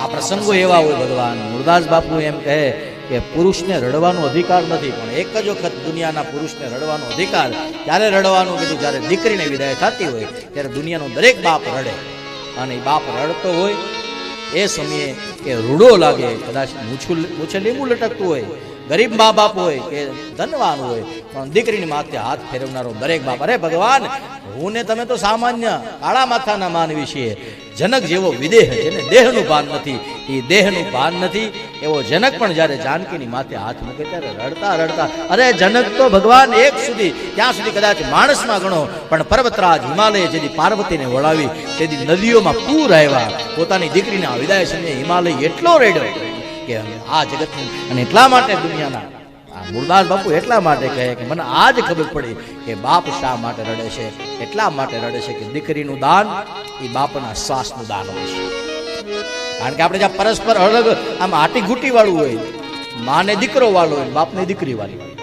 આ પ્રસંગો એવા હોય ભગવાન મુરદાસ બાપુ એમ કહે કે પુરુષને રડવાનો અધિકાર નથી, પણ એક જ વખત દુનિયાના પુરુષને રડવાનો અધિકાર. ક્યારે રડવાનું કીધું? જ્યારે દીકરીને વિદાય થતી હોય ત્યારે દુનિયાનો દરેક બાપ રડે, અને એ બાપ રડતો હોય એ સમયે એ રૂડો લાગે, કદાચ મૂછે લીંબુ લટકતું હોય, ગરીબ મા બાપ હોય કે ધનવાન હોય, પણ દીકરીની માથે હાથ ફેરવનારો દરેક બાપ. અરે ભગવાન, હું ને તમે તો સામાન્ય કાળા માથાના માનવી છીએ. જનક જેવો વિદેહ, જેને દેહનું ભાન નથી, એ દેહનું ભાન નથી એવો જનક પણ જ્યારે જાનકીની માથે હાથ મૂકે ત્યારે રડતા રડતા. અરે જનક તો ભગવાન એક સુધી, ત્યાં સુધી કદાચ માણસમાં ગણો, પણ પર્વતરાજ હિમાલય જેથી પાર્વતીને વળાવી તેથી નદીઓમાં પૂર આવ્યા. પોતાની દીકરીના વિદાય સમયે હિમાલય એટલો રેડ્યો કે આ જગતનું. અને એટલા માટે દુનિયાના મુરદાસ બાપુ એટલા માટે કહે કે મને આજ ખબર પડી કે બાપ શા માટે રડે છે. એટલા માટે રડે છે કે દીકરીનું દાન એ બાપના શ્વાસનું દાન હોય છે. કારણ કે આપણે જ્યાં પરસ્પર અલગ આમ આટી ઘૂંટી વાળું હોય, માને દીકરો વાળો હોય, બાપને દીકરી વાળી હોય,